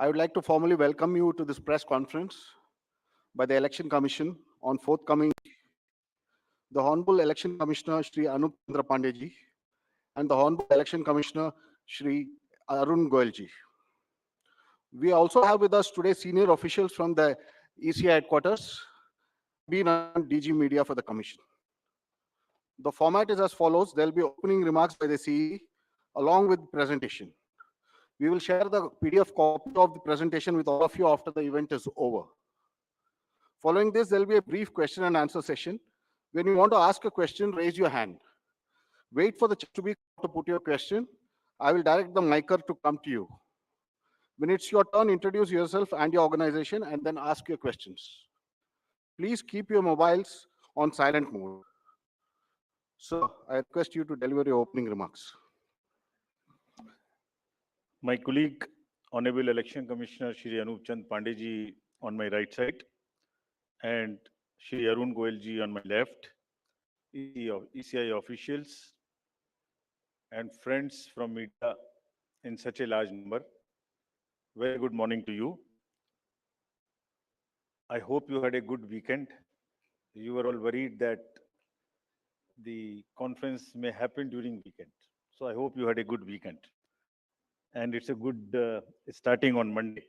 I would like to formally welcome you to this press conference by the Election Commission on forthcoming the Honorable Election Commissioner Shri Anup Chandra Pandey and the Honorable Election Commissioner Shri Arun Goyalji. We also have with us today senior officials from the ECI headquarters, been on DG Media for the Commission. The format is as follows. There will be opening remarks by the CE along with presentation. We will share the PDF copy of the presentation with all of you after the event is over. Following this, there will be a brief question and answer session. When you want to ask a question, raise your hand. Wait for the chance to be called to put your question. I will direct the micer to come to you. When it's your turn, introduce yourself and your organization and then ask your questions. Please keep your mobiles on silent mode. Sir, I request you to deliver your opening remarks. My colleague, Honorable Election Commissioner Shri Anup Chand Pandey ji on my right side and Shri Arun Goyal ji on my left, ECI officials and friends from media in such a large number. Very good morning to you. I hope you had a good weekend. You were all worried that the conference may happen during weekend. So I hope you had a good weekend. And it's a good starting on Monday.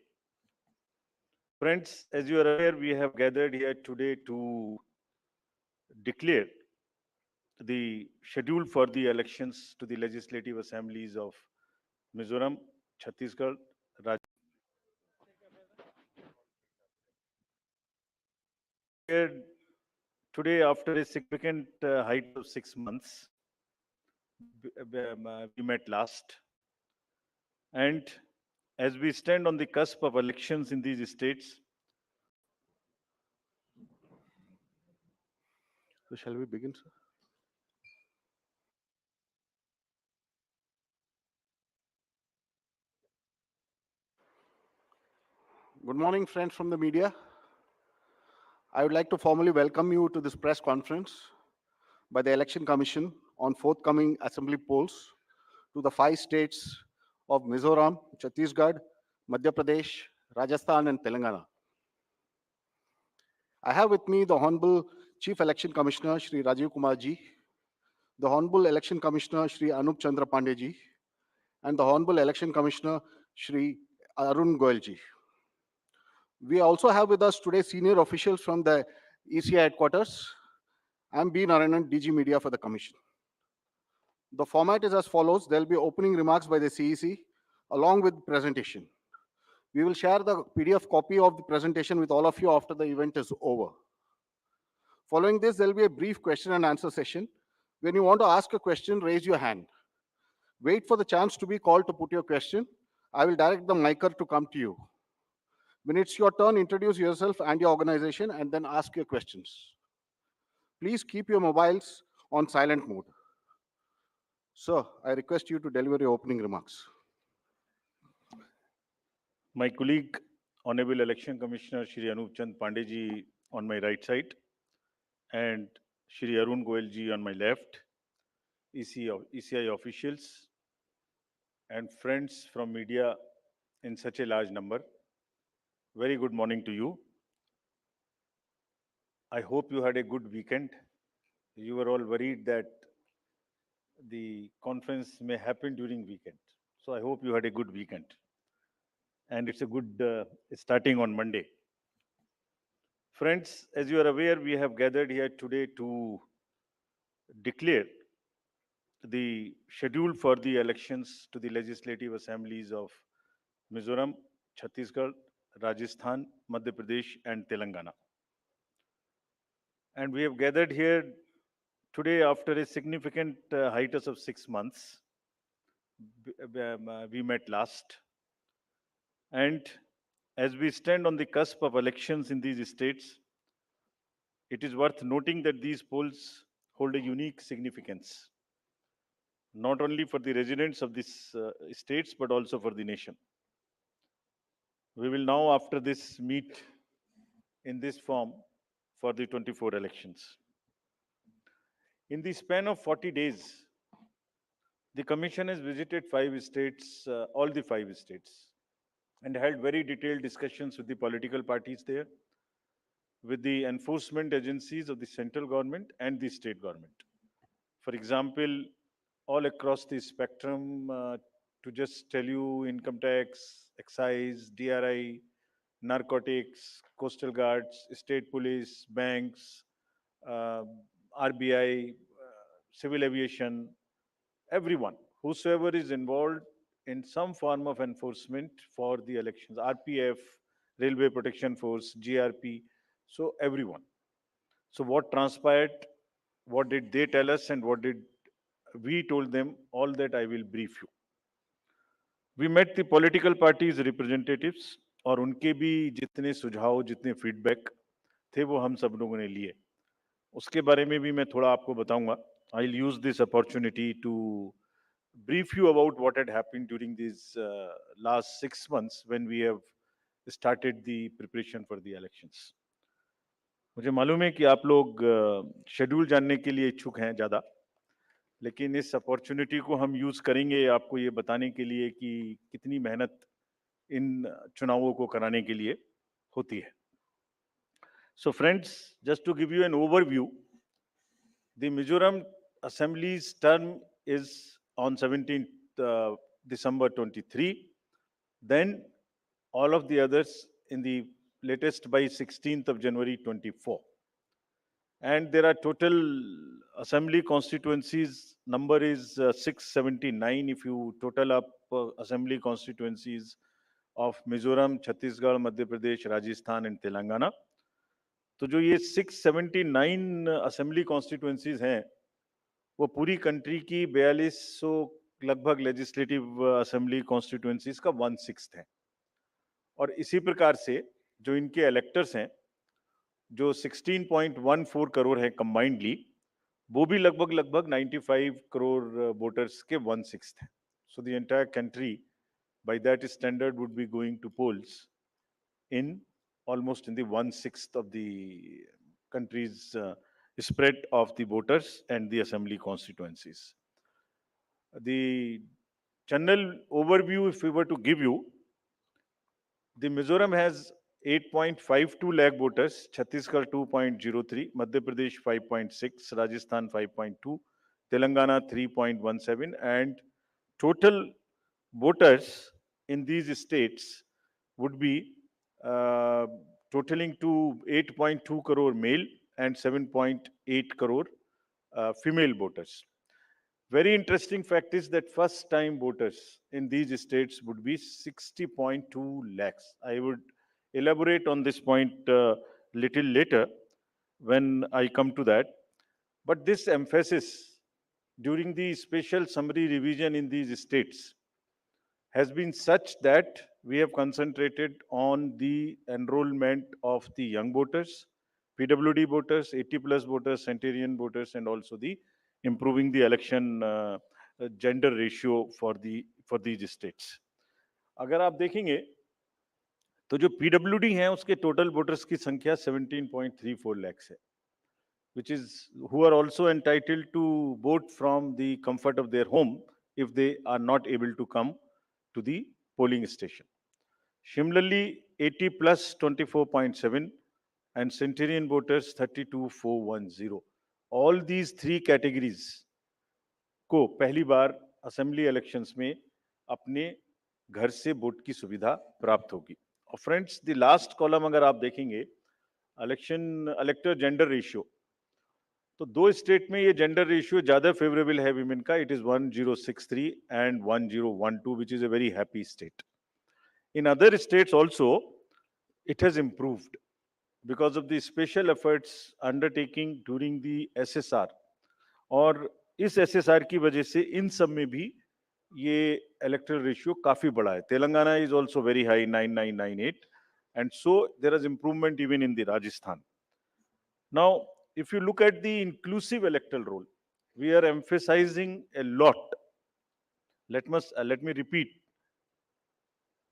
Friends, as you are aware, we have gathered here today to declare the schedule for the elections to the legislative assemblies of Mizoram, Chhattisgarh, Rajasthan. Today, after a significant height of 6 months, we met last. And as we stand on the cusp of elections in these states, So shall we begin, sir? Good morning, friends from the media. I would like to formally welcome you to this press conference by the Election Commission on forthcoming assembly polls to the 5 states of Mizoram, Chhattisgarh, Madhya Pradesh, Rajasthan, and Telangana. I have with me the Honorable Chief Election Commissioner Shri Rajiv Kumar ji, the Honorable Election Commissioner Shri Anup Chandra Pandey ji, and the Honorable Election Commissioner Shri Arun Goyal ji. We also have with us today senior officials from the ECI headquarters. I'm B. Narayanan, DG Media for the Commission. The format is as follows. There will be opening remarks by the CEC along with presentation. We will share the PDF copy of the presentation with all of you after the event is over. Following this, there will be a brief question and answer session. When you want to ask a question, raise your hand. Wait for the chance to be called to put your question. I will direct the micer to come to you. When it's your turn, introduce yourself and your organization and then ask your questions. Please keep your mobiles on silent mode. Sir, I request you to deliver your opening remarks. my colleague, Honorable Election Commissioner Shri Anup Chand Pandey ji on my right side and Shri Arun Goyal ji on my left, ECI officials and friends from media in such a large number. Very good morning to you. I hope you had a good weekend. You were all worried that the conference may happen during weekend. So I hope you had a good weekend. And it's a good starting on Monday. Friends, as you are aware, we have gathered here today to declare the schedule for the elections to the legislative assemblies of Mizoram, Chhattisgarh, Rajasthan, Madhya Pradesh, and Telangana. And we have gathered here today after a significant hiatus of 6 months. We met last. And as we stand on the cusp of elections in these states, it is worth noting that these polls hold a unique significance, not only for the residents of these states, but also for the nation. We will now, after this, meet in this form for the 24 elections. In the span of 40 days, the Commission has visited 5 states, all the 5 states. and held very detailed discussions with the political parties there, with the enforcement agencies of the central government and the state government. For example, all across the spectrum, to just tell you, income tax, excise, DRI, narcotics, coastal guards, state police, banks, uh, RBI, civil aviation, everyone, whosoever is involved in some form of enforcement for the elections, RPF, Railway Protection Force, GRP, so everyone. So what transpired, what did they tell us, and what did we told them, all that I will brief you. We met the political parties representatives और उनके भी जितने सुझाव, जितने feedback थे वो हम सब लोगों ने लिए. उसके बारे में भी मैं थोड़ा आपको बताऊंगा. I'll use this opportunity to brief you about what had happened during these last 6 months when we have started the preparation for the elections. मुझे मालूम है कि आप लोग शेड्यूल जानने के लिए इच्छुक हैं ज़्यादा, लेकिन इस अपॉर्चुनिटी को हम यूज़ करेंगे आपको ये बताने के लिए कि कितनी मेहनत इन चुनावों को कराने के लिए होती है. So friends, just to give you an overview, the Mizoram Assembly's term is on 17th December 23. Then all of the others in the latest by 16th of January 24. And there are total assembly constituencies, number is 679 if you total up assembly constituencies of Mizoram, Chhattisgarh, Madhya Pradesh, Rajasthan and Telangana. तो जो ये 679 assembly constituencies हैं वो पूरी country की 4200 लगभग legislative assembly constituencies का 1/6 है. और इसी प्रकार से जो इनके इलेक्टर्स हैं जो 16.14 करोड़ है कंबाइंडली, वो भी लगभग 95 करोड़ वोटर्स के 1/6 है. So the entire country by that standard would be going to polls in almost in the 1/6 of the country's spread of the voters and the assembly constituencies. The general overview, if we were to give you, the Mizoram has 8.52 lakh voters, Chhattisgarh 2.03, Madhya Pradesh 5.6, Rajasthan 5.2, Telangana 3.17, and total voters in these states would be totaling to 8.2 crore male and 7.8 crore female voters. Very interesting fact is that first time voters in these states would be 60.2 lakhs. I would elaborate on this point little later when I come to that. But this emphasis during the special summary revision in these states has been such that we have concentrated on the enrollment of the young voters, PWD voters, 80 plus voters, centenarian voters, and also the improving the election gender ratio for these states. अगर आप देखेंगे तो जो PWD हैं उसके total voters की संख्या 17.34 lakhs है, which is who are also entitled to vote from the comfort of their home if they are not able to come to the polling station. Similarly, 80 plus 24.7 and centenarian voters 32,410. All these three categories को पहली बार assembly elections में अपने घर से vote की सुविधा प्राप्त होगी. और फ्रेंड्स, द लास्ट कॉलम अगर आप देखेंगे इलेक्टर जेंडर रेशियो, तो दो स्टेट में ये जेंडर रेशियो ज्यादा फेवरेबल है विमेन का. It is 1063 and 1012, which is a very happy state. In other states also it has improved because of the special efforts undertaking during the SSR. और इस SSR की वजह से इन सब में भी ये electoral ratio काफी बड़ा है. Telangana is also very high, 9998, and so there is improvement even in the Rajasthan. Now, if you look at the inclusive electoral roll, we are emphasizing a lot. Let me repeat.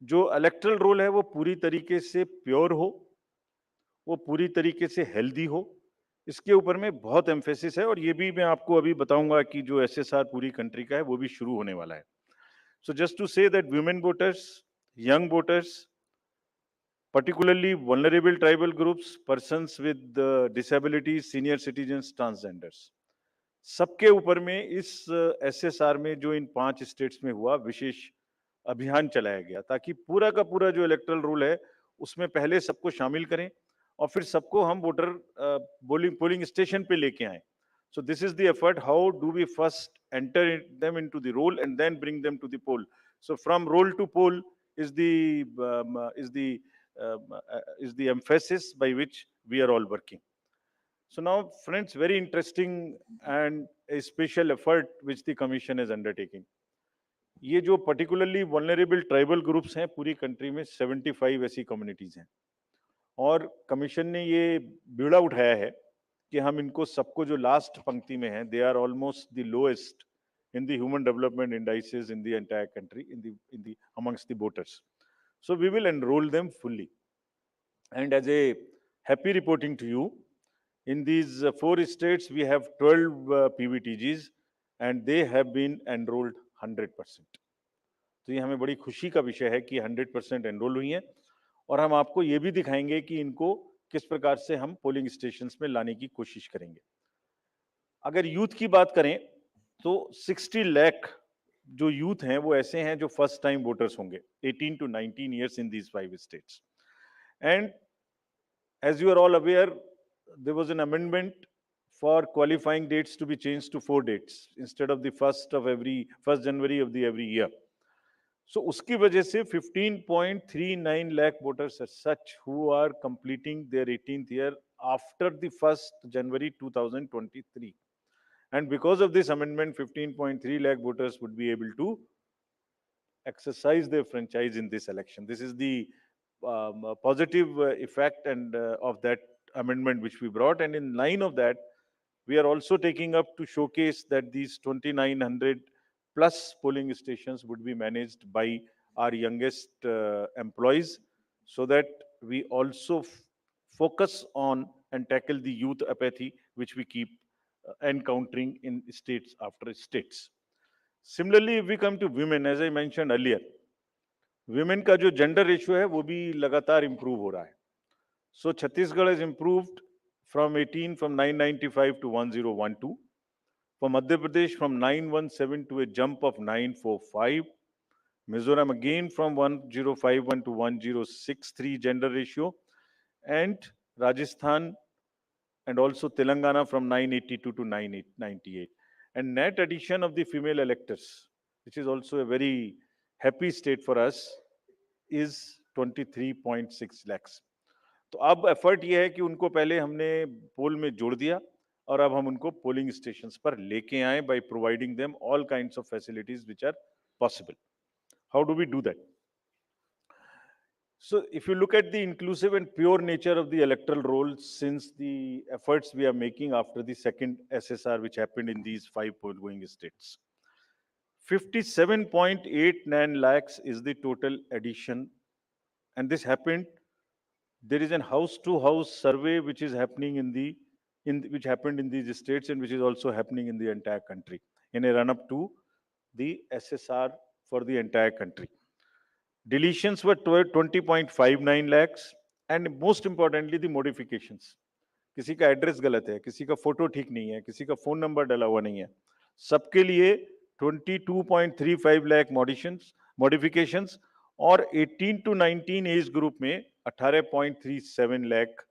जो electoral role है वो पूरी तरीके से pure हो, वो पूरी तरीके से हेल्दी हो, इसके ऊपर में बहुत एम्फेसिस है. और ये भी मैं आपको अभी बताऊंगा कि जो एसएसआर पूरी कंट्री का है वो भी शुरू होने वाला है. So just to say that women voters young voters, particularly vulnerable tribal groups, persons with disabilities, senior citizens, transgenders. सबके ऊपर में इस एसएसआर में जो इन 5 स्टेट्स में हुआ विशेष अभियान चलाया गया ताकि पूरा का पूरा जो इलेक्टरल रूल है उसमें पहले सबको शामिल करें और फिर सबको हम वोटर पोलिंग स्टेशन पे लेके आए. So this is the effort. How do we first enter them into the role and then bring them to the poll? So from role to poll is the emphasis by which we are all working. So now, friends, very interesting and a special effort which the commission is undertaking. ये जो particularly vulnerable tribal groups हैं पूरी country में 75 ऐसी communities हैं और commission ने ये बीड़ा उठाया है कि हम इनको सबको जो लास्ट पंक्ति में है they are almost the lowest in the human development indices in the entire country in the amongst the voters. So we will enroll them fully. And as a happy reporting to you, in these 4 states we have 12 PVTGs and they have been enrolled 100%. तो ये हमें बड़ी खुशी का विषय है कि 100% enrol हुई हैं और हम आपको ये भी दिखाएंगे कि इनको किस प्रकार से हम पोलिंग स्टेशंस में लाने की कोशिश करेंगे. अगर यूथ की बात करें तो 60 लाख जो यूथ हैं वो ऐसे हैं जो फर्स्ट टाइम वोटर्स होंगे 18 to 19 years in these 5 states. And as you are all aware, there was an amendment for qualifying dates to be changed to 4 dates instead of the 1st January of the every year. So उसकी वजह से 15.39 lakh voters as such who are completing their 18th year after the 1st January 2023. And because of this amendment, 15.3 lakh voters would be able to exercise their franchise in this election. This is the positive effect and of that amendment which we brought. And in line of that, we are also taking up to showcase that these 2,900 plus polling stations would be managed by our youngest employees so that we also focus on and tackle the youth apathy which we keep encountering in states after states. Similarly, if we come to women, as I mentioned earlier, women का जो gender ratio है वो भी लगातार improve हो रहा है. So Chhattisgarh has improved from 18 from 995 to 1012. For Madhya Pradesh from 917 to a jump of 945. Mizoram again from 1051 to 1063 gender ratio. And Rajasthan and also Telangana from 982 to 998. And net addition of the female electors, which is also a very happy state for us, is 23.6 lakhs. तो अब effort ये है कि उनको पहले हमने पोल में जोड़ दिया और अब हम उनको पोलिंग स्टेशंस पर लेके आए by providing them all kinds of facilities which are possible. How do we do that? So if you look at the inclusive and pure nature of the electoral roll since the efforts we are making after the second SSR which happened in these 5 poll-going states, 57.89 lakhs is the total addition, and this happened. There is an house-to-house survey which is happening which happened in these states and which is also happening in the entire country in a run-up to the SSR for the entire country. Deletions were 20.59 lakhs, and most importantly the modifications. किसी का address गलत है, किसी का photo ठीक नहीं है, किसी का फोन नंबर डाला हुआ नहीं है, सबके लिए 22.35 लाख मॉडिफिकेशंस और 18 to 19 एज ग्रुप में 18.37 लाख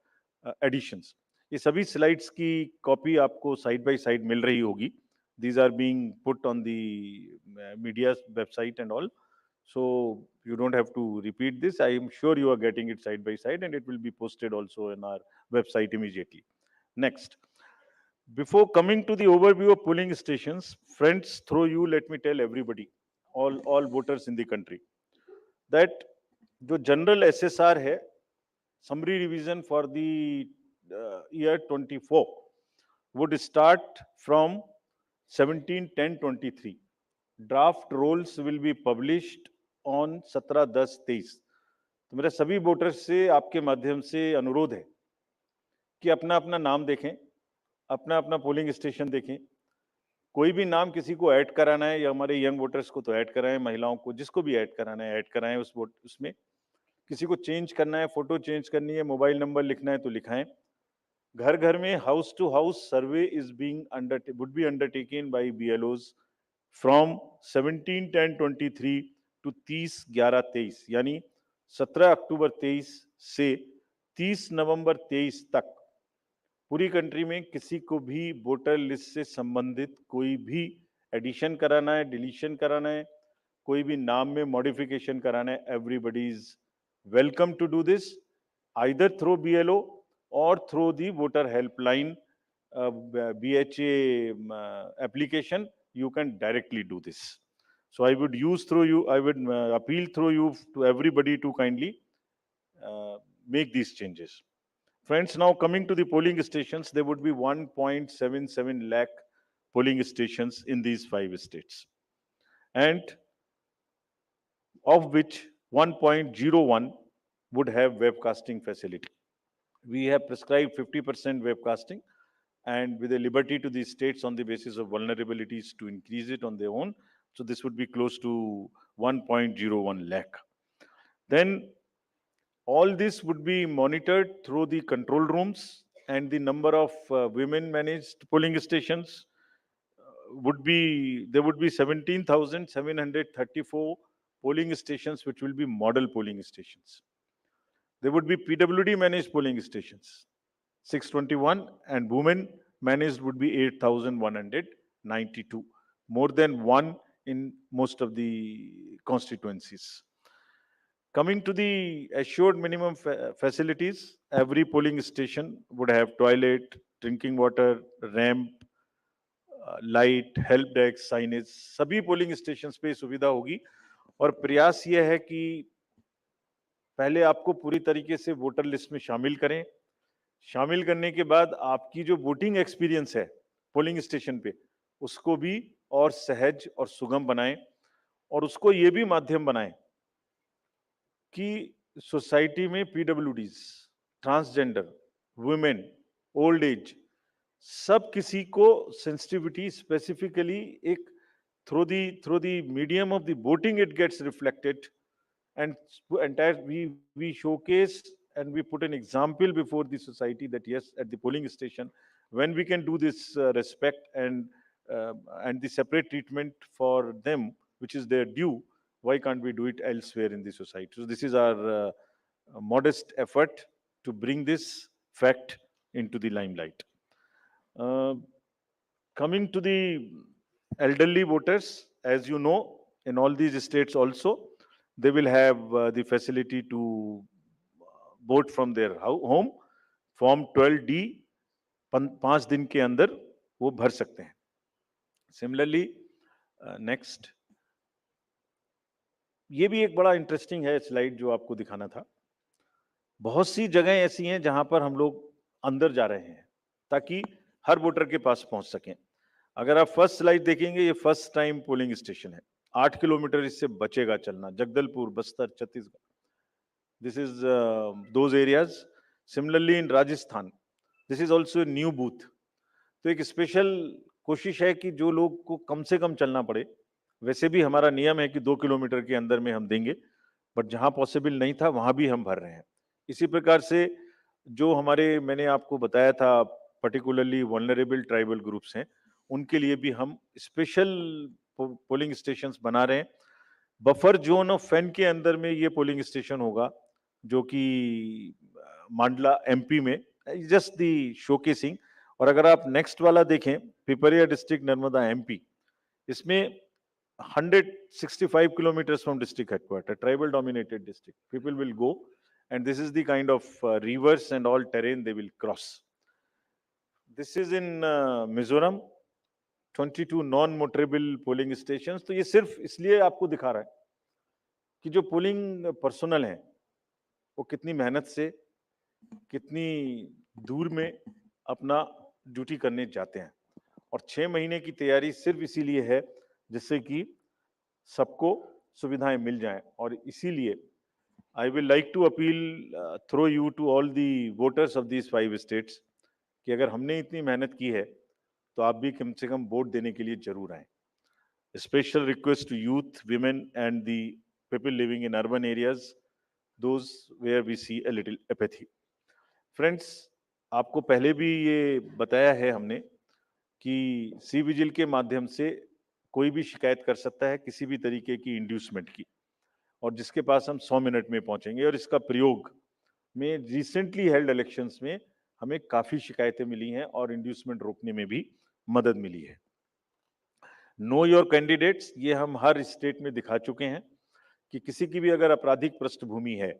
एडिशंस. ये सभी स्लाइड्स की कॉपी आपको साइड बाय साइड मिल रही होगी. These are being put on the media's website and all. So you don't have to repeat this. I am sure you are getting it side by side and it will be posted also in our website immediately. Next. Before coming to the overview of polling stations, friends, through you, let me tell everybody, all voters in the country, that the general SSR है, summary revision for the year 24 would start from 17/10/23. Draft rolls will be published on 17/10/23. तो मेरे सभी voters से आपके माध्यम से अनुरोध है कि अपना अपना नाम देखें, अपना अपना पोलिंग स्टेशन देखें. कोई भी नाम किसी को ऐड कराना है, या हमारे यंग वोटर्स को तो ऐड कराएं, महिलाओं को जिसको भी ऐड कराना है ऐड कराएं उस वोट उसमें। किसी को चेंज करना है, फोटो चेंज करनी है, मोबाइल नंबर लिखना है तो लिखाएं। घर घर में house to house survey is being would be undertaken by BLOs from 17/10/23 to 30/11/23, यानी 17 अक्टूबर 23 से 30 नवंबर 23 तक पूरी कंट्री में किसी को भी वोटर लिस्ट से संबंधित कोई भी एडिशन कराना है, डिलीशन कराना है, कोई भी नाम में मॉडिफिकेशन कराना है, everybody is welcome to do this either through BLO और through the voter helpline BHA application. You can directly do this. So I would appeal through you to everybody to kindly make these changes. Friends, now coming to the polling stations, there would be 1.77 lakh polling stations in these 5 states, and of which 1.01 would have webcasting facility. We have prescribed 50% webcasting, and with a liberty to the states on the basis of vulnerabilities to increase it on their own. So this would be close to 1.01 lakh. Then all this would be monitored through the control rooms, and the number of women managed polling stations there would be 17,734 polling stations, which will be model polling stations. There would be PWD managed polling stations, 621, and women managed would be 8,192, more than one in most of the constituencies. Coming to the assured minimum facilities, every polling station would have toilet, drinking water, ramp, light, help desk, signage, सभी polling station पे सुविधा होगी। और प्रयास यह है कि पहले आपको पूरी तरीके से वोटर लिस्ट में शामिल करें। शामिल करने के बाद आपकी जो वोटिंग एक्सपीरियंस है पोलिंग स्टेशन पे, उसको भी और सहज और सुगम बनाएं, और उसको ये भी माध्यम बनाएं कि सोसाइटी में पीडब्ल्यूडीज, ट्रांसजेंडर, वुमेन, ओल्ड एज, सब किसी को सेंसिटिविटी स्पेसिफिकली एक through the medium of the voting it gets reflected, and entire we showcase and we put an example before the society that yes, at the polling station, when we can do this respect and the separate treatment for them which is their due, why can't we do it elsewhere in the society? So this is our modest effort to bring this fact into the limelight. Coming to the elderly voters, as you know, in all these states also, they will have the facility to vote from their home. Form 12D 5 दिन के अंदर वो भर सकते हैं. Similarly, next, ये भी एक बड़ा इंटरेस्टिंग है स्लाइड जो आपको दिखाना था. बहुत सी जगह ऐसी हैं जहां पर हम लोग अंदर जा रहे हैं ताकि हर वोटर के पास पहुंच सकें. अगर आप फर्स्ट स्लाइड देखेंगे, ये फर्स्ट टाइम पोलिंग स्टेशन है. 8 किलोमीटर इससे बचेगा चलना. Jagdalpur, Bastar, Chhattisgarh, this is those areas. Similarly in Rajasthan, this is also new booth. तो एक स्पेशल कोशिश है कि जो लोग को कम से कम चलना पड़े. वैसे भी हमारा नियम है कि 2 किलोमीटर के अंदर में हम देंगे, बट जहां पॉसिबल नहीं था वहां भी हम भर रहे हैं. इसी प्रकार से जो हमारे, मैंने आपको बताया था, पर्टिकुलरली वल्नरेबल ट्राइबल ग्रुप्स हैं, उनके लिए भी हम स्पेशल पोलिंग स्टेशंस बना रहे हैं. बफर जोन ऑफ फैन के अंदर में ये पोलिंग स्टेशन होगा, जो कि मांडला एमपी में, जस्ट दी शोकेसिंग. और अगर आप नेक्स्ट वाला देखें, पिपरिया डिस्ट्रिक्ट, नर्मदा एमपी, इसमें 165 kilometers from district headquarters, tribal dominated district. People will go, and this is the kind of rivers and all terrain they will cross. This is in Mizoram, 22 non-motorable polling stations. तो ये सिर्फ इसलिए आपको दिखा रहा है कि जो पोलिंग पर्सनल है वो कितनी मेहनत से, कितनी दूर में अपना ड्यूटी करने जाते हैं. और 6 महीने की तैयारी सिर्फ इसीलिए है जिससे कि सबको सुविधाएं मिल जाएं. और इसीलिए I will like to appeal through you to all the voters of these 5 states कि अगर हमने इतनी मेहनत की है तो आप भी कम से कम वोट देने के लिए जरूर आए. Special request to youth, women, and the people living in urban areas, those where we see a little apathy. Friends, आपको पहले भी ये बताया है हमने कि सी विजिल के माध्यम से कोई भी शिकायत कर सकता है किसी भी तरीके की इंड्यूसमेंट की, और जिसके पास हम 100 मिनट में पहुंचेंगे. और इसका प्रयोग में रिसेंटली हेल्ड इलेक्शंस में हमें काफी शिकायतें मिली हैं और इंड्यूसमेंट रोकने में भी मदद मिली है. नो योर कैंडिडेट्स, ये हम हर स्टेट में दिखा चुके हैं कि किसी की भी अगर आपराधिक पृष्ठभूमि है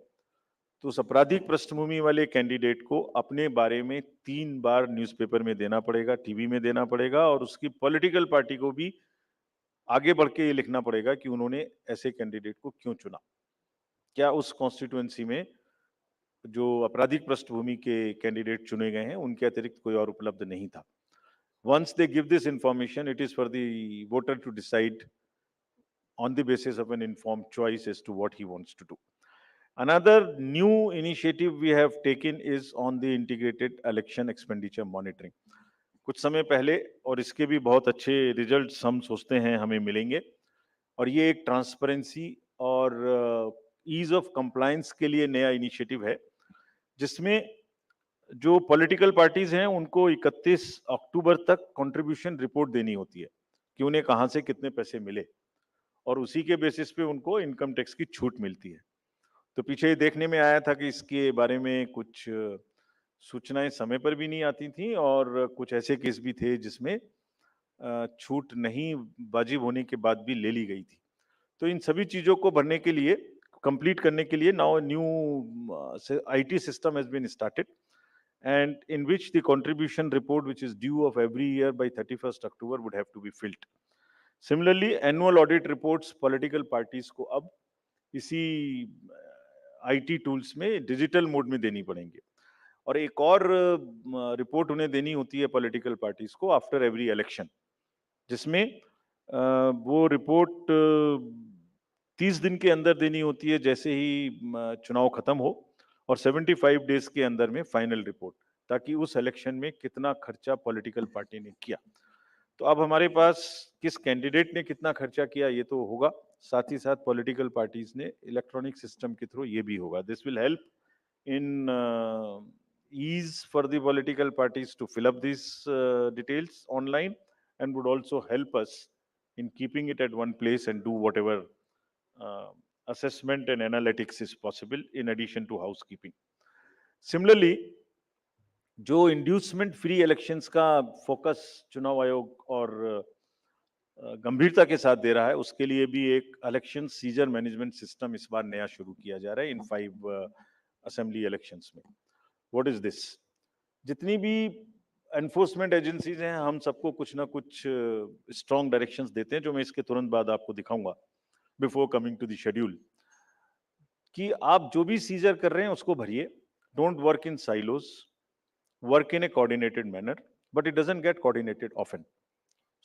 तो उस आपराधिक पृष्ठभूमि वाले कैंडिडेट को अपने बारे में 3 बार न्यूज़पेपर में देना पड़ेगा, टीवी में देना पड़ेगा, और उसकी पॉलिटिकल पार्टी को भी आगे बढ़ के ये लिखना पड़ेगा कि उन्होंने ऐसे कैंडिडेट को क्यों चुना. क्या उस कॉन्स्टिट्यूएंसी में जो आपराधिक पृष्ठभूमि के कैंडिडेट चुने गए हैं उनके अतिरिक्त कोई और उपलब्ध नहीं था. Once they give this information, it is for the voter to decide on the basis of an informed choice as to what he wants to do. Another new initiative we have taken is on the integrated election expenditure monitoring. कुछ समय पहले, और इसके भी बहुत अच्छे results हम सोचते हैं हमें मिलेंगे, और ये एक ट्रांसपेरेंसी और ईज ऑफ कंप्लायंस के लिए नया इनिशिएटिव है, जिसमें जो पॉलिटिकल पार्टीज हैं उनको 31 अक्टूबर तक कंट्रीब्यूशन रिपोर्ट देनी होती है कि उन्हें कहां से कितने पैसे मिले, और उसी के बेसिस पे उनको इनकम टैक्स की छूट मिलती है. तो पीछे ये देखने में आया था कि इसके बारे में कुछ सूचनाएं समय पर भी नहीं आती थी, और कुछ ऐसे केस भी थे जिसमें छूट नहीं वाजिब होने के बाद भी ले ली गई थी. तो इन सभी चीजों को भरने के लिए, कंप्लीट करने के लिए, now new IT system has been started, and in which the contribution report, which is due of every year by 31st October, would have to be filled. Similarly, annual audit reports political parties को अब इसी IT tools में digital mode में देनी पड़ेंगे. और एक और रिपोर्ट उन्हें देनी होती है पॉलिटिकल पार्टीज को आफ्टर एवरी इलेक्शन, जिसमें वो रिपोर्ट 30 दिन के अंदर देनी होती है जैसे ही चुनाव खत्म हो, और 75 डेज के अंदर में फाइनल रिपोर्ट, ताकि उस इलेक्शन में कितना खर्चा पॉलिटिकल पार्टी ने किया. तो अब हमारे पास किस कैंडिडेट ने कितना खर्चा किया ये तो होगा, साथ ही साथ पॉलिटिकल पार्टीज ने इलेक्ट्रॉनिक सिस्टम के थ्रू ये भी होगा. This will help in ease for the political parties to fill up these details online, and would also help us in keeping it at one place and do whatever assessment and analytics is possible in addition to housekeeping. Similarly, जो inducement free elections का focus चुनाव आयोग और गंभीरता के साथ दे रहा है, उसके लिए भी एक इलेक्शन सीजन मैनेजमेंट सिस्टम इस बार नया शुरू किया जा रहा है इन 5 असेंबली इलेक्शंस में. What is this? जितनी भी एनफोर्समेंट एजेंसीज हैं, हम सबको कुछ ना कुछ स्ट्रॉन्ग डायरेक्शंस देते हैं, जो मैं इसके तुरंत बाद आपको दिखाऊंगा before coming to the schedule, कि आप जो भी सीजर कर रहे हैं उसको भरिए. Don't work in silos, work in a coordinated manner, but it doesn't get coordinated often.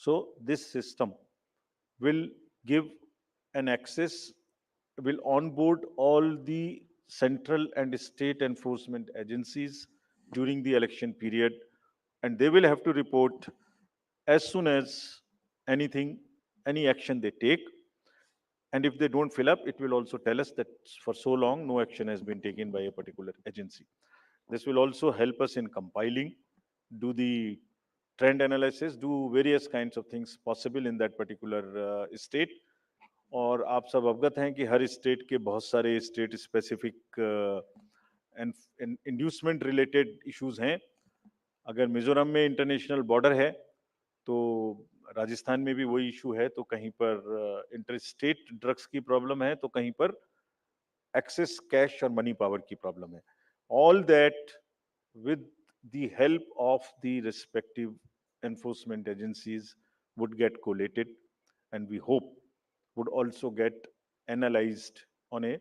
So this system will give an access, will onboard all the central and state enforcement agencies during the election period, and they will have to report as soon as any action they take. And if they don't fill up, it will also tell us that for so long no action has been taken by a particular agency. This will also help us in compiling, do the trend analysis, do various kinds of things possible in that particular state. और आप सब अवगत हैं कि हर state के बहुत सारे state specific inducement related issues हैं. अगर मिजोरम में इंटरनेशनल बॉर्डर है तो राजस्थान में भी वही इशू है, तो कहीं पर इंटर स्टेट ड्रग्स की प्रॉब्लम है, तो कहीं पर एक्सेस कैश और मनी पावर की प्रॉब्लम है. All that with the help of the respective enforcement agencies would get collated, and we hope would also get analyzed on a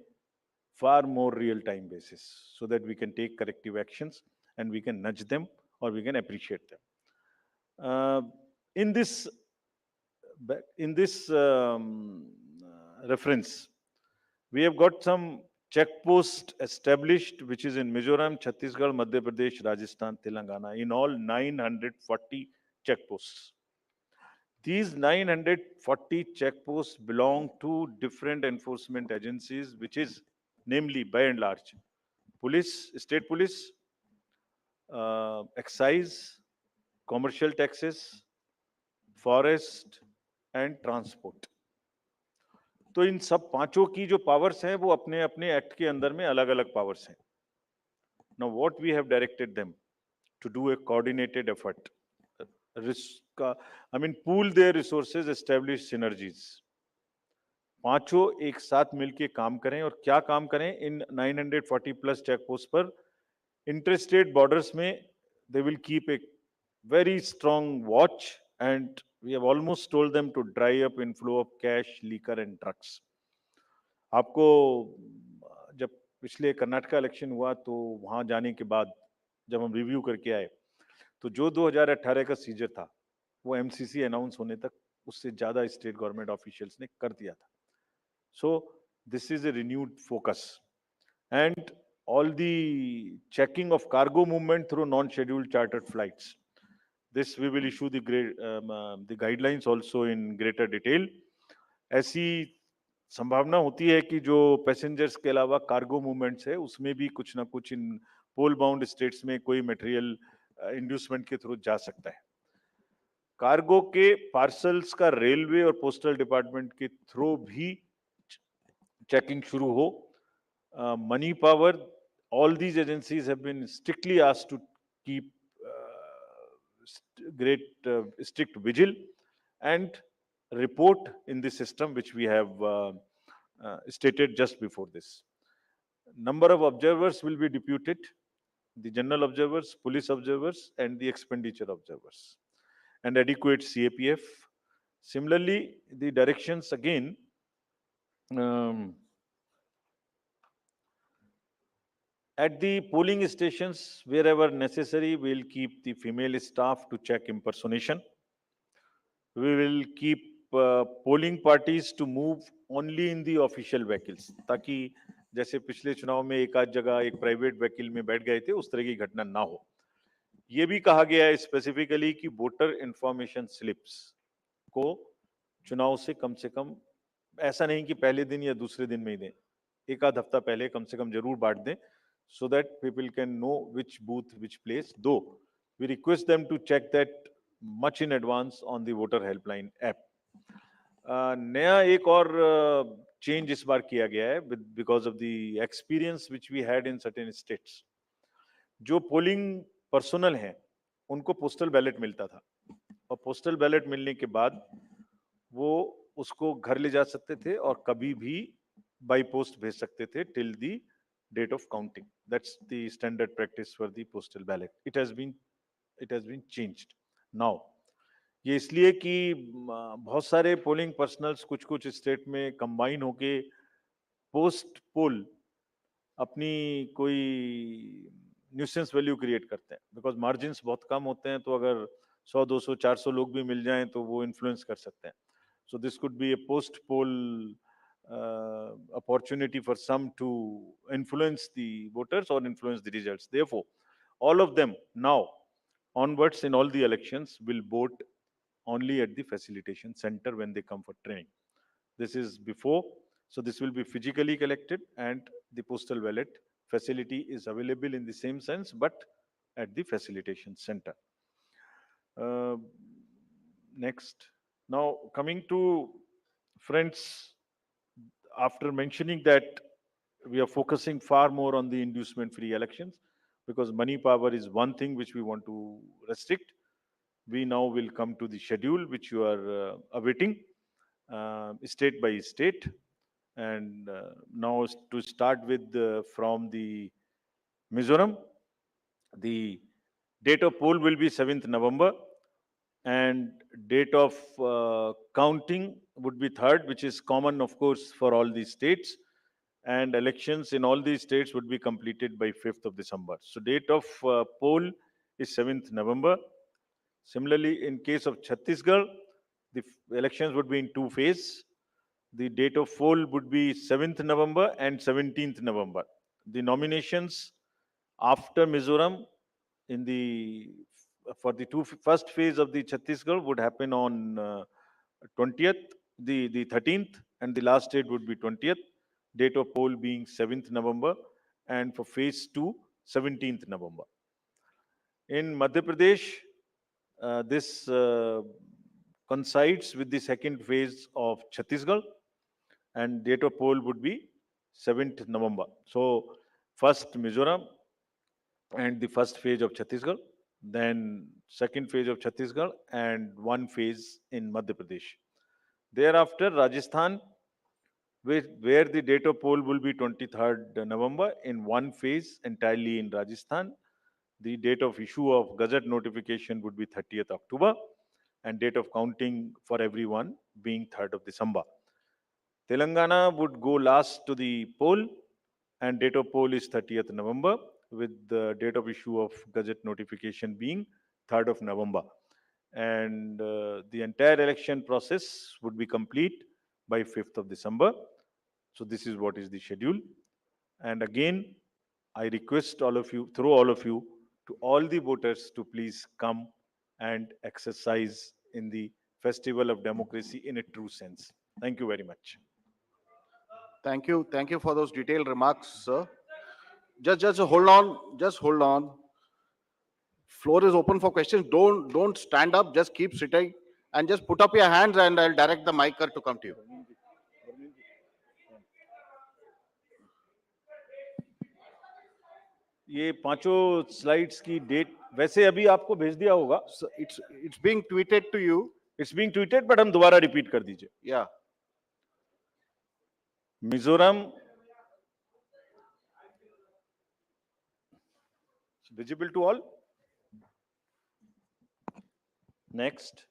far more real-time basis, so that we can take corrective actions and we can nudge them or we can appreciate them. In this reference, we have got some checkpost established, which is in Mizoram, Chhattisgarh, Madhya Pradesh, Rajasthan, Telangana, in all 940 checkposts. These 940 checkposts belong to different enforcement agencies, which is namely, by and large, police, state police, excise, commercial taxes, forest and transport. तो इन सब पांचों की जो powers हैं वो अपने अपने act के अंदर में अलग अलग पावर्स हैं. Now what we have directed them to do a coordinated effort, pool their resources, establish synergies. पांचों एक साथ मिलके काम करें. और क्या काम करें इन 940 प्लस चेक पोस्ट पर? इंटरस्टेट बॉर्डर्स में they will keep a very strong watch, and we have almost told them to dry up inflow of cash, liquor and drugs. आपको जब पिछले कर्नाटका इलेक्शन हुआ तो वहां जाने के बाद जब हम रिव्यू करके आए तो जो 2018 का सीजर था वो एमसीसी अनाउंस होने तक उससे ज्यादा स्टेट गवर्नमेंट ऑफिशियल्स ने कर दिया था. So this is a renewed focus, and all the checking of cargo movement through non-scheduled chartered flights. This we will issue the guidelines also in greater detail. ऐसी संभावना होती है कि जो पैसेंजर्स के अलावा कार्गो मूवमेंट्स है उसमें भी कुछ ना कुछ इन पोल बाउंड स्टेट्स में कोई मटेरियल इंड्यूसमेंट के थ्रू जा सकता है. कार्गो के पार्सल्स का रेलवे और पोस्टल डिपार्टमेंट के थ्रू भी checking shuru ho. Money power, all these agencies have been strictly asked to keep strict vigil and report in the system which we have stated just before this. Number of observers will be deputed, the general observers, police observers and the expenditure observers, and adequate CAPF. Similarly, the directions again at the polling stations, wherever necessary, we will keep the female staff to check impersonation. We will keep polling parties to move only in the official vehicles, ताकि जैसे पिछले चुनाव में एक आध जगह एक private vehicle में बैठ गए थे उस तरह की घटना ना हो. ये भी कहा गया है स्पेसिफिकली कि वोटर इंफॉर्मेशन स्लिप्स को चुनाव से कम ऐसा नहीं कि पहले दिन या दूसरे दिन में ही दें, एक आध हफ्ता पहले कम से कम जरूर बांट दें, so that people can know which booth, which place. Though we request them to check that much in advance on the voter helpline app. नया एक और चेंज इस बार किया गया है because of the experience which we had in certain states. जो polling personal हैं उनको पोस्टल बैलेट मिलता था और पोस्टल बैलेट मिलने के बाद वो उसको घर ले जा सकते थे और कभी भी बाई पोस्ट भेज सकते थे till the date of counting. That's the standard practice for the postal ballot. It has been changed now. ये इसलिए कि बहुत सारे पोलिंग पर्सनल्स कुछ स्टेट में कंबाइन होके पोस्ट पोल अपनी कोई न्यूसेंस वैल्यू क्रिएट करते हैं, बिकॉज मार्जिन्स बहुत कम होते हैं, तो अगर 100, 200, 400 लोग भी मिल जाएं तो वो इन्फ्लुएंस कर सकते हैं. So this could be a post poll opportunity for some to influence the voters or influence the results. Therefore, all of them now onwards in all the elections will vote only at the facilitation center when they come for training. This is before, so this will be physically collected, and the postal ballot facility is available in the same sense, but at the facilitation center. Next. Now, coming to friends, after mentioning that we are focusing far more on the inducement-free elections, because money power is one thing which we want to restrict. We now will come to the schedule which you are awaiting, state by state. And now to start with from the Mizoram, the date of poll will be 7th November. And date of counting would be 3rd, which is common, of course, for all these states. And elections in all these states would be completed by 5th of December. So date of poll is 7th November. Similarly, in case of Chhattisgarh, the elections would be in 2 phases. The date of poll would be 7th November and 17th November. The nominations after Mizoram in the for the first phase of the Chhattisgarh would happen on 20th, the 13th, and the last date would be 20th. Date of poll being 7th November, and for phase 2, 17th November. In Madhya Pradesh, this coincides with the second phase of Chhattisgarh, and date of poll would be 7th November. So, first Mizoram and the first phase of Chhattisgarh, then second phase of Chhattisgarh, and one phase in Madhya Pradesh. Thereafter, Rajasthan, where the date of poll will be 23rd November in one phase entirely in Rajasthan. The date of issue of Gazette notification would be 30th October, and date of counting for everyone being 3rd of December. Telangana would go last to the poll, and date of poll is 30th November, with the date of issue of Gazette notification being 3rd of November. And the entire election process would be complete by 5th of December. So this is what is the schedule. And again, I request all of you, through all of you, to all the voters to please come and exercise in the festival of democracy in a true sense. Thank you very much. Thank you. Thank you for those detailed remarks, sir. Just hold on. Just hold on. Floor is open for questions. Don't stand up. Just keep sitting and just put up your hands, and I'll direct the micer to come to you. ये पांचों slides की date वैसे अभी आपको भेज दिया होगा. So it's being tweeted to you. It's being tweeted, but हम दोबारा रिपीट कर दीजिए. Yeah. Mizoram visible to all. Next.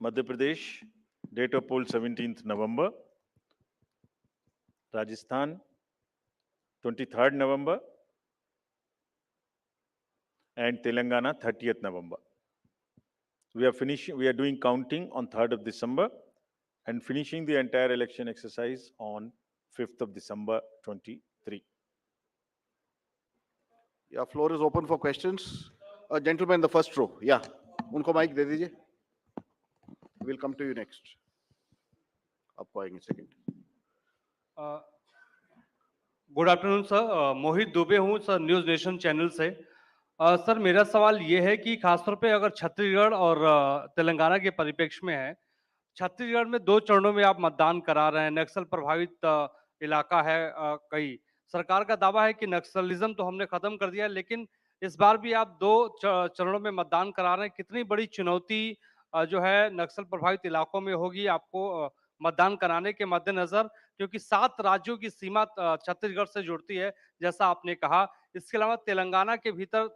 Madhya Pradesh, date of poll 17th November. Rajasthan, 23rd November. And Telangana, 30th November. We are doing counting on 3rd of December and finishing the entire election exercise on 5th of December 23. Yeah, floor is open for questions. Gentleman in the first row. Yeah. उनको mic दे दीजिए. We'll come to you next. आपको आएंगे second. Good afternoon sir, मोहित दुबे हूँ sir, news nation channel से. Sir मेरा सवाल ये है कि खासतौर पे अगर छत्तीसगढ़ और तेलंगाना के परिप्रेक्ष्य में है, छत्तीसगढ़ में 2 चरणों में आप मतदान करा रहे हैं, नक्सल प्रभावित इलाका है. कई सरकार का दावा है कि नक्सलिज्म तो हमने खत्म कर दिया है, लेकिन इस बार भी आप 2 चरणों में मतदान करा रहे हैं. कितनी बड़ी चुनौती जो है नक्सल प्रभावित इलाकों में होगी आपको मतदान कराने के मद्देनजर, क्योंकि 7 राज्यों की सीमा छत्तीसगढ़ से जुड़ती है जैसा आपने कहा. इसके अलावा तेलंगाना के भीतर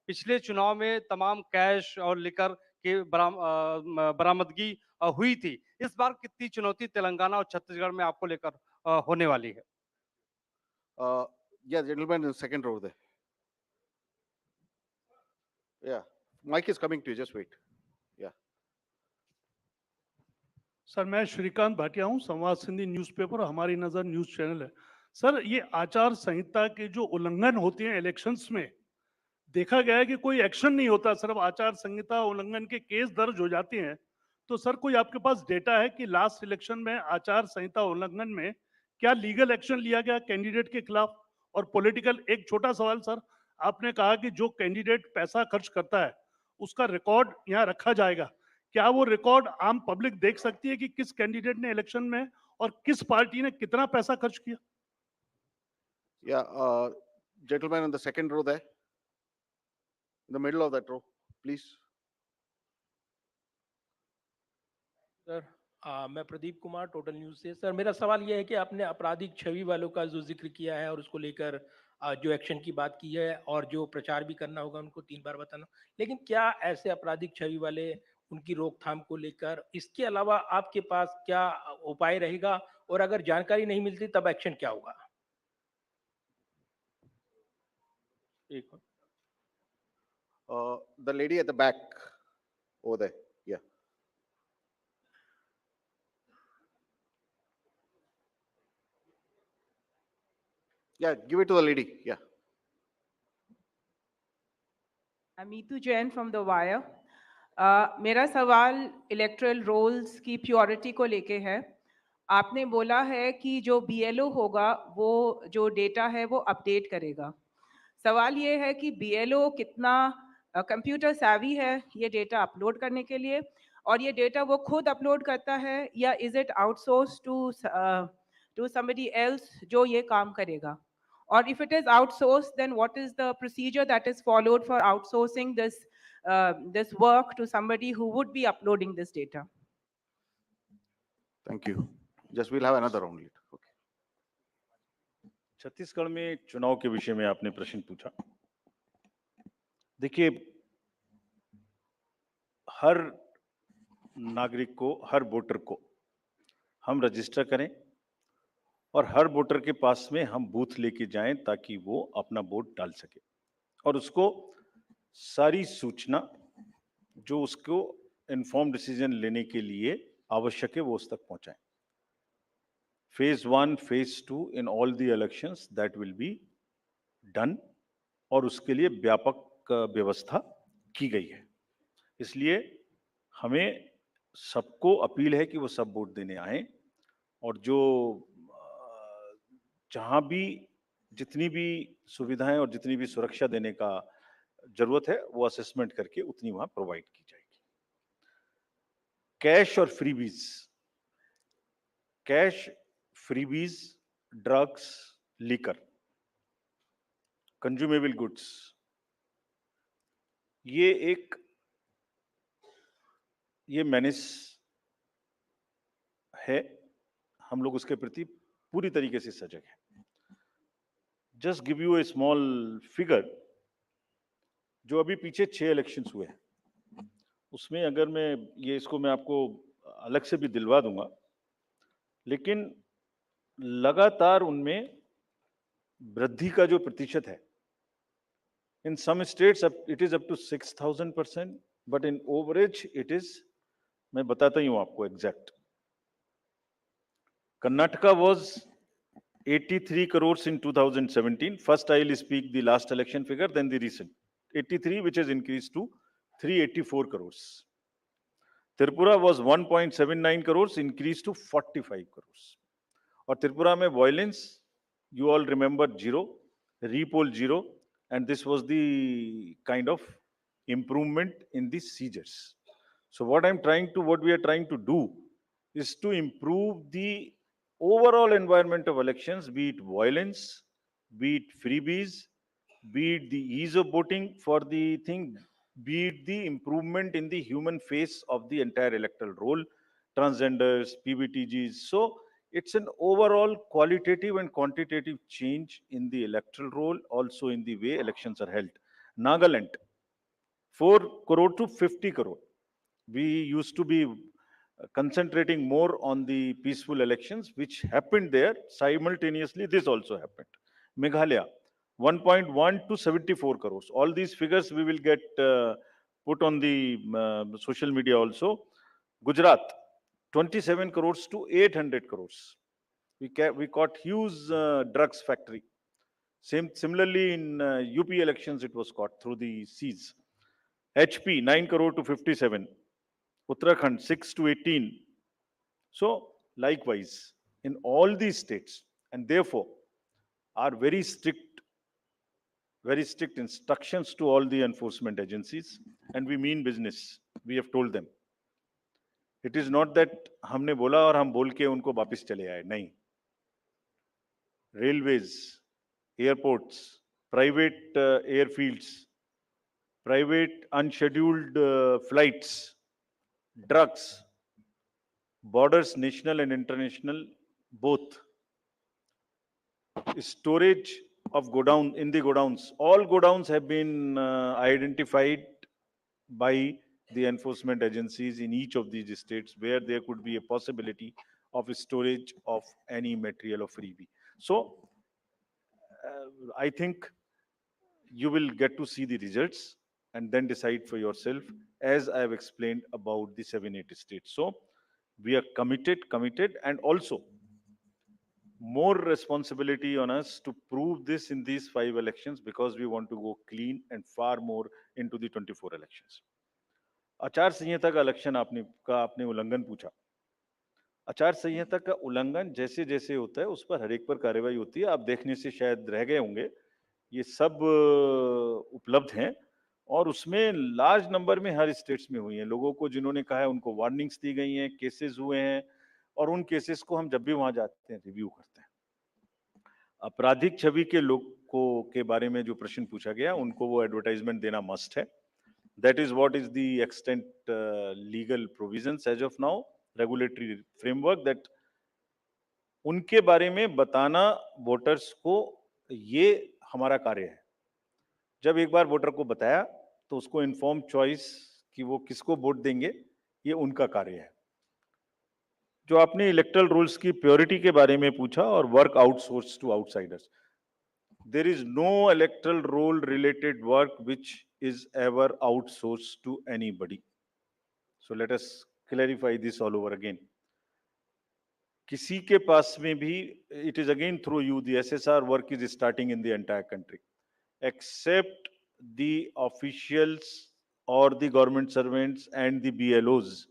पिछले चुनाव में तमाम कैश और लिकर की बरामदगी हुई थी. इस बार कितनी चुनौती तेलंगाना और छत्तीसगढ़ में आपको लेकर होने वाली है? Yeah, gentleman in the second row there. Yeah, mic is coming to you. Just wait. Yeah. Sir मैं श्रीकांत भाटिया हूं, संवाद सिंधी न्यूज़पेपर, हमारी नज़र न्यूज़ चैनल है. सर ये आचार संहिता के जो उल्लंघन होते हैं इलेक्शंस में, देखा गया है कि कोई एक्शन नहीं होता, सिर्फ आचार संहिता उल्लंघन के केस दर्ज हो जाते हैं. तो सर कोई आपके पास डेटा है कि लास्ट इलेक्शन में आचार संहिता उल्लंघन में क्या लीगल एक्शन लिया गया कैंडिडेट के खिलाफ? और पॉलिटिकल, एक छोटा सवाल सर, आपने कहा कि जो कैंडिडेट पैसा खर्च करता है उसका रिकॉर्ड यहाँ रखा जाएगा. क्या वो रिकॉर्ड आम पब्लिक देख सकती है कि किस कैंडिडेट ने इलेक्शन में और किस पार्टी ने कितना पैसा खर्च किया? Yeah, gentleman in the second row there. In the middle of that row, please. Sir मैं प्रदीप कुमार, टोटल न्यूज़ से. सर मेरा सवाल यह है कि आपने आपराधिक छवि वालों का जो जिक्र किया है और उसको लेकर जो एक्शन की बात की है और जो प्रचार भी करना होगा उनको 3 बार बताना, लेकिन क्या ऐसे आपराधिक छवि वाले, उनकी रोकथाम को लेकर इसके अलावा आपके पास क्या उपाय रहेगा, और अगर जानकारी नहीं मिलती तब एक्शन क्या होगा? एक The lady at the back over there. Yeah. Yeah, give it to the lady. Yeah. Amitu Jain from The Wire. मेरा सवाल इलेक्ट्रल रोल्स की प्योरिटी को लेके है. आपने बोला है कि जो BLO होगा वो जो डेटा है वो अपडेट करेगा. सवाल ये है कि BLO कितना कंप्यूटर savvy है ये डेटा अपलोड करने के लिए, और ये डेटा वो खुद अपलोड करता है या is it outsource to somebody else जो ये काम करेगा. Or if it is outsourced, then what is the procedure that is followed for outsourcing this work to somebody who would be uploading this data? Thank you. Just we'll have another round later. Okay. Chhattisgarh में चुनाव के विषय में आपने प्रश्न पूछा. देखिए, हर नागरिक को, हर वोटर को हम रजिस्टर करें और हर वोटर के पास में हम बूथ लेके जाएं ताकि वो अपना वोट डाल सके और उसको सारी सूचना जो उसको इन्फॉर्म डिसीजन लेने के लिए आवश्यक है वो उस तक पहुंचाएं. Phase 1, Phase 2 in all the elections that will be done और उसके लिए व्यापक व्यवस्था की गई है. इसलिए हमें सबको अपील है कि वो सब वोट देने आए और जो जहां भी जितनी भी सुविधाएं और जितनी भी सुरक्षा देने का जरूरत है वो असेसमेंट करके उतनी वहां प्रोवाइड की जाएगी. कैश और freebies, cash, freebies, drugs, liquor, consumable goods, ये मैनेज है. हम लोग उसके प्रति पूरी तरीके से सजग हैं. Just give U A small figure. जो अभी पीछे 6 इलेक्शंस हुए हैं उसमें अगर मैं आपको अलग से भी दिलवा दूंगा, लेकिन लगातार उनमें वृद्धि का जो प्रतिशत है, in some states it is up to 6000%, but in average it is, मैं बताता ही हूं आपको exact. Karnataka was 83 crores in 2017. First, I will speak the last election figure, then the recent. 83, which has increased to 384 crores. Tripura was 1.79 crores, increased to 45 crores. और त्रिपुरा में violence, you all remember, 0, repoll 0, and this was the kind of improvement in the seizures. So what we are trying to do is to improve the overall environment of elections, be it violence, be it freebies, be it the ease of voting for the thing, be it the improvement in the human face of the entire electoral roll, transgenders, PBTGs. So it's an overall qualitative and quantitative change in the electoral roll, also in the way elections are held. Nagaland, 4 crore to 50 crore. We used to be concentrating more on the peaceful elections which happened there. Simultaneously, this also happened. Meghalaya, 1.1 to 74 crores. All these figures we will get put on the social media also. Gujarat, 27 crores to 800 crores. We caught huge drugs factory. Similarly, in UP elections, it was caught through the seas. HP, 9 crore to 57. Uttarakhand, 6 to 18. So, likewise, in all these states, and therefore, are very strict instructions to all the enforcement agencies, and we mean business. We have told them. It is not that हमने बोला और हम बोल के उनको वापस चले आए, नहीं. Railways, airports, private airfields, private unscheduled flights, drugs, borders, national and international, both. Storage of godown in the godowns. All godowns have been identified by the enforcement agencies in each of these states where there could be a possibility of storage of any material of freebie. So, I think you will get to see the results and then decide for yourself, as I have explained about the 7-8 states. So, we are committed, and also more responsibility on us to prove this in these 5 elections, because we want to go clean and far more into the 24 elections. आचार संहिता का election आपने उल्लंघन पूछा। आचार संहिता का उल्लंघन जैसे जैसे होता है उस पर हर एक पर कार्रवाई होती है। आप देखने से शायद रह गए होंगे, ये सब उपलब्ध हैं और उसमें लार्ज नंबर में हर स्टेट्स में हुई हैं। लोगों को जिन्होंने कहा है उनको वार्निंग्स दी गई हैं, केसेस हुए हैं और उन केसेस को हम जब भी वहां जाते हैं रिव्यू करते हैं। आपराधिक छवि के लोगों के बारे में जो प्रश्न पूछा गया, उनको वो एडवर्टाइजमेंट देना मस्ट है। That is what is the extent legal provisions as of now, regulatory framework, that उनके बारे में बताना वोटर्स को ये हमारा कार्य है। जब एक बार वोटर को बताया तो उसको इन्फॉर्म चॉइस कि वो किसको वोट देंगे, ये उनका कार्य है। जो आपने इलेक्टरल रूल्स की प्योरिटी के बारे में पूछा और work outsource to outsiders, there is no electoral roll related work which is ever outsourced to anybody. So let us clarify this all over again. किसी के पास में भी, it is again through you, the SSR work is starting in the entire country, except the officials or the government servants and the BLOs.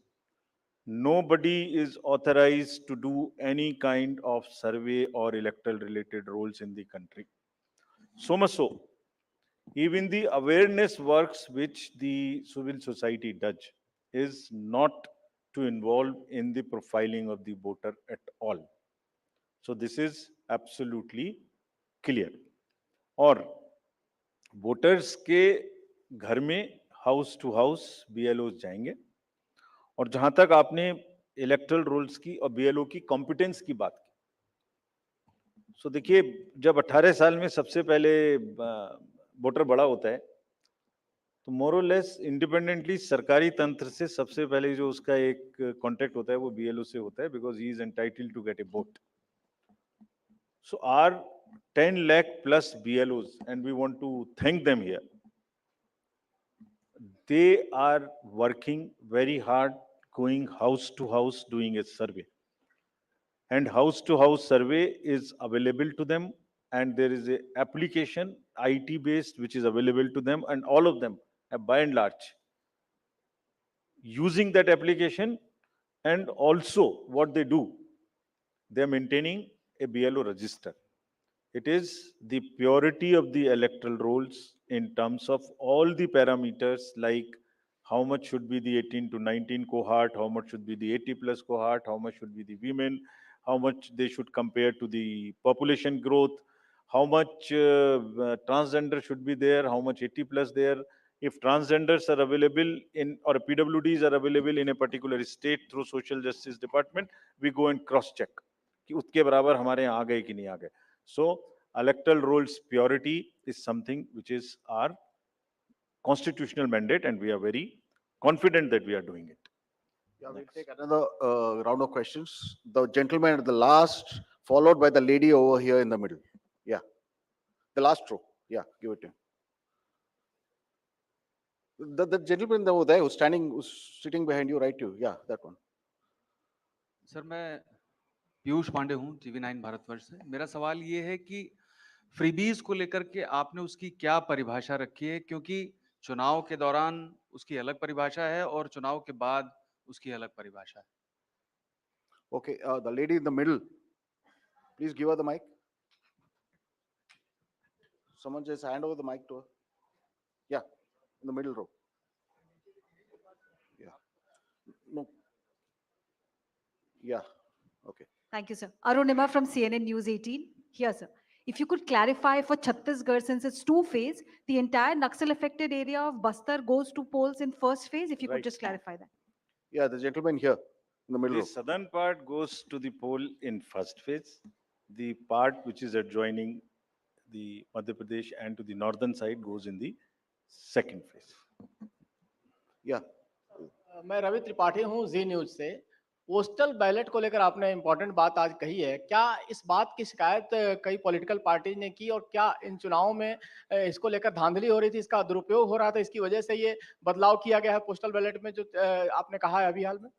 Nobody is authorized to do any kind of survey or electoral related roles in the country. So much so, even the awareness works which the civil society does is not to involve in the profiling of the voter at all. So this is absolutely clear. और voters के घर में house to house BLOs जाएंगे। और जहां तक आपने electoral roles की और BLO की कॉम्पिटेंस की बात की, सो देखिए, जब 18 साल में सबसे पहले वोटर बड़ा होता है तो मोर और लेस इंडिपेंडेंटली सरकारी तंत्र से सबसे पहले जो उसका एक कांटेक्ट होता है वो BLO से होता है, because he is entitled to get a vote. So are 10 lakh plus BLOs, and we want to thank them here. They are working very hard, going house to house, doing a survey. And house to house survey is available to them, and there is a application IT based which is available to them, and all of them by and large using that application. And also what they do, they are maintaining a BLO register. It is the purity of the electoral rolls in terms of all the parameters, like how much should be the 18 to 19 cohort, how much should be the 80 plus cohort, how much should be the women, how much they should compare to the population growth, how much transgender should be there, how much 80 plus there. If transgenders are available in, or PWDs are available in a particular state through social justice department, we go and cross check कि उसके बराबर हमारे यहाँ आ गए कि नहीं आ गए. So electoral rolls purity is something which is our constitutional mandate, and we are very confident that we are doing it. Yeah, we'll take another round of questions. The gentleman at the last, followed by the lady over here in the middle. Yeah, the last row. Yeah, give it to him. The gentleman over there who's sitting behind you, right? You, yeah, that one. Sir, मैं पीयूष पांडे हूँ, TV9 Bharatvarsh से। मेरा सवाल ये है कि freebies को लेकर के आपने उसकी क्या परिभाषा रखी है, क्योंकि चुनाव के दौरान उसकी अलग परिभाषा है और चुनाव के बाद उसकी अलग परिभाषा है। Okay, the lady in the middle, please give her the mic. Someone just hand over the mic to her. Yeah, in the middle row. Yeah. No. Yeah. Okay. Thank you, sir. Arunima from CNN News 18. Here, sir. If you could clarify for Chhattisgarh, since it's two-phase, the entire Naxal-affected area of Bastar goes to polls in first phase. If you could Right. just clarify that. Yeah, the gentleman here in the middle The row. southern part goes to the poll in first phase. The part which is adjoining the Madhya Pradesh and to the northern side goes in the second phase. Yeah. मैं रवि त्रिपाठी हूँ जी news से। Postal ballot को लेकर आपने important बात आज कही है, क्या इस बात की शिकायत कई पॉलिटिकल पार्टी ने की, और क्या इन चुनावों में इसको लेकर धांधली हो रही थी, इसका दुरुपयोग हो रहा था, इसकी वजह से ये बदलाव किया गया है पोस्टल बैलेट में, जो आपने कहा है अभी हाल में?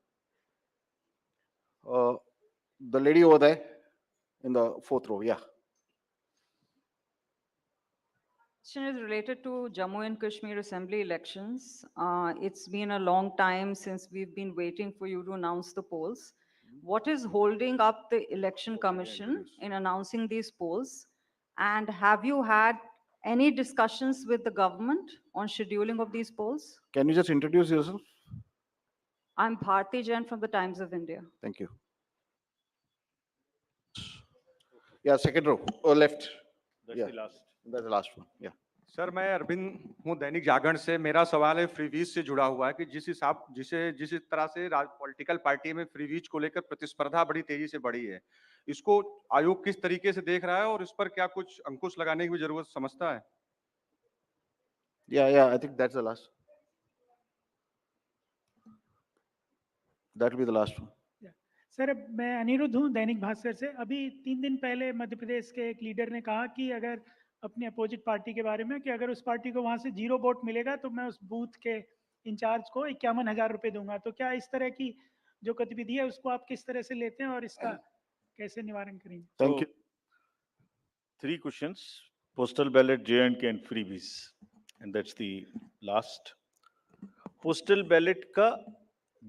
The lady over there in the fourth row. Yeah. Question is related to Jammu and Kashmir Assembly elections. It's been a long time since we've been waiting for you to announce the polls. What is holding up the Election Commission in announcing these polls? And have you had any discussions with the government on scheduling of these polls? Can you just introduce yourself? I'm Bharatiya Janata from the Times of India. Thank you. Yeah, second row or left. That's Yeah. the last. That's the last one. Yeah. Sir मैं अरविंद हूं दैनिक जागरण से। मेरा सवाल है freebies से जुड़ा हुआ है कि जिस तरह से पॉलिटिकल पार्टी में फ्रीवीज को लेकर प्रतिस्पर्धा बड़ी तेजी से बढ़ी है, इसको आयोग किस तरीके से देख रहा है और इस पर क्या कुछ अंकुश लगाने की भी जरूरत समझता है? Yeah, I think that's the last. That will be the last one. Sir मैं अनिरुद्ध हूँ दैनिक भास्कर से। अभी 3 दिन पहले मध्य प्रदेश के एक लीडर ने कहा कि अगर अपने अपोजिट पार्टी के बारे में कि अगर उस पार्टी को वहां से 0 वोट मिलेगा तो मैं उस बूथ के इंचार्ज को 51,000 रुपए दूंगा। तो क्या इस तरह की जो गतिविधि है उसको आप किस तरह से लेते हैं और इसका कैसे निवारण करेंगे? Thank you. 3 questions: postal ballot, J&K and freebies, and that's the last. Postal ballot का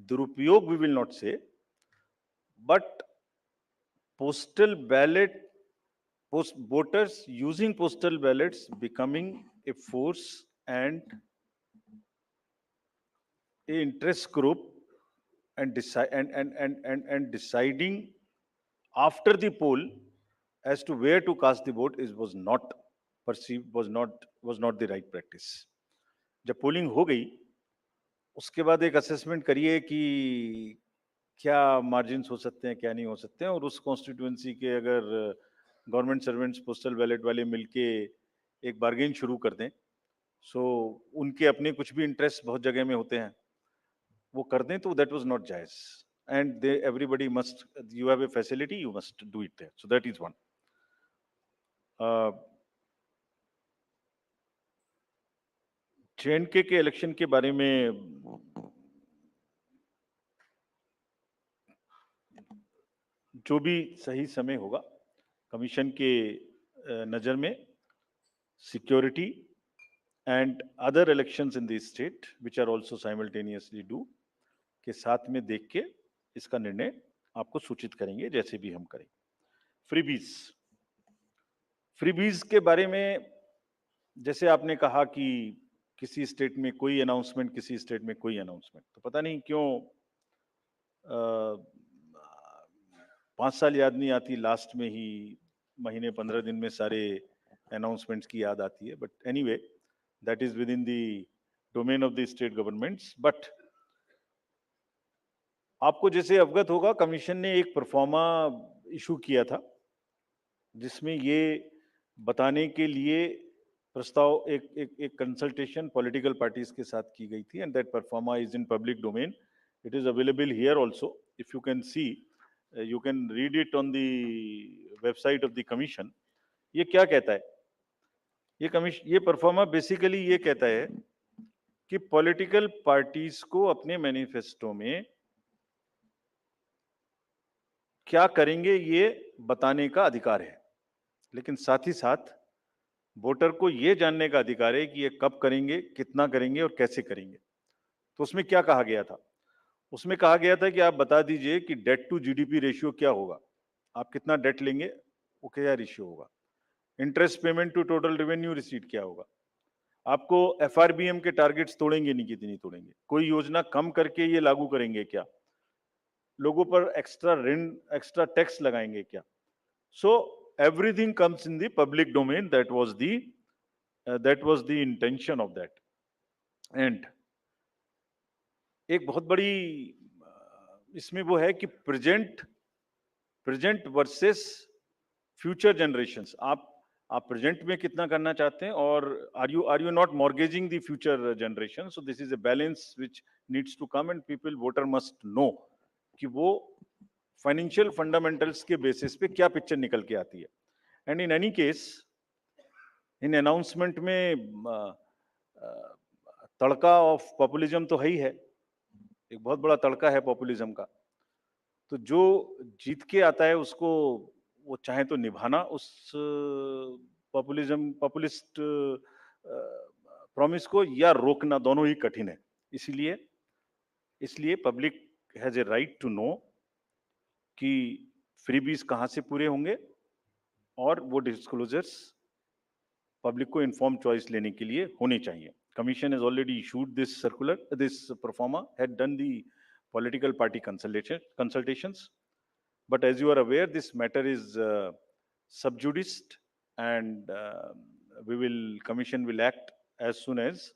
दुरुपयोग we will not say, but postal ballot, voters using postal ballots becoming a force and a interest group and deciding after the poll as to where to cast the vote was not perceived, was not the right practice. जब polling हो गई उसके बाद एक assessment करिए कि क्या margins हो सकते हैं, क्या नहीं हो सकते हैं, और उस कॉन्स्टिट्यूएंसी के अगर गवर्नमेंट सर्वेंट्स पोस्टल बैलेट वाले मिलके एक बार्गेन शुरू कर दें, सो उनके अपने कुछ भी इंटरेस्ट बहुत जगह में होते हैं, वो कर दें, तो दैट वाज नॉट जायज, and they everybody must, you have a facility, you must do it there, so that is one. J&K के इलेक्शन के बारे में जो भी सही समय होगा, कमीशन के नज़र में security and other elections in the state which are also simultaneously डू के साथ में देख के इसका निर्णय आपको सूचित करेंगे, जैसे भी हम करें. फ्रीबीज के बारे में जैसे आपने कहा कि किसी स्टेट में कोई अनाउंसमेंट, किसी स्टेट में कोई अनाउंसमेंट, तो पता नहीं क्यों 5 साल याद नहीं आती, लास्ट में ही महीने 15 दिन में सारे अनाउंसमेंट्स की याद आती है. But anyway, that is with in the domain of the state governments. But आपको जैसे अवगत होगा, कमीशन ने एक परफॉर्मा इशू किया था जिसमें ये बताने के लिए प्रस्ताव एक कंसल्टेशन पॉलिटिकल पार्टीज के साथ की गई थी, and that pro forma is in public domain. It is available here also, if you can see, you can read it on the website of the commission. ये क्या कहता है? ये परफॉर्मा बेसिकली ये कहता है कि पॉलिटिकल पार्टीज को अपने मैनिफेस्टो में क्या करेंगे ये बताने का अधिकार है, लेकिन साथ ही साथ वोटर को ये जानने का अधिकार है कि ये कब करेंगे, कितना करेंगे और कैसे करेंगे. तो उसमें क्या कहा गया था? उसमें कहा गया था कि आप बता दीजिए कि डेट टू जीडीपी रेशियो क्या होगा, आप कितना डेट लेंगे, वो क्या रेशियो होगा, interest payment to total revenue receipt क्या होगा, आपको एफआरबीएम के टारगेट्स तोड़ेंगे नहीं, कितनी तोड़ेंगे, कोई योजना कम करके ये लागू करेंगे क्या, लोगों पर एक्स्ट्रा ऋण, एक्स्ट्रा टैक्स लगाएंगे क्या. So everything comes in the public domain. That was the intention of that. And एक बहुत बड़ी इसमें वो है कि प्रेजेंट वर्सेस फ्यूचर जनरेशंस. आप प्रेजेंट में कितना करना चाहते हैं, और are you not mortgaging the future generation. So this is a balance which needs to come, and people, voter must know कि वो फाइनेंशियल फंडामेंटल्स के बेसिस पे क्या पिक्चर निकल के आती है. And in any case, in announcement में तड़का ऑफ पॉपुलिज्म तो है ही है, एक बहुत बड़ा तड़का है पॉपुलिज्म का. तो जो जीत के आता है उसको वो चाहे तो निभाना उस पॉपुलिस्ट प्रॉमिस को, या रोकना, दोनों ही कठिन है। इसलिए public has a right to know कि फ्रीबीज कहां से पूरे होंगे, और वो डिस्क्लोजर्स पब्लिक को इन्फॉर्म चॉइस लेने के लिए होनी चाहिए। Commission has already issued this circular, this proforma, had done the political party consultations. But as you are aware, this matter is sub judice, and Commission will act as soon as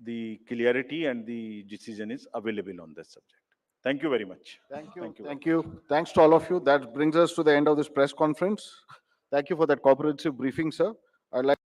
the clarity and the decision is available on this subject. Thank you very much. Thank you. Thank you. Thanks to all of you. That brings us to the end of this press conference. Thank you for that comprehensive briefing, sir. I'd like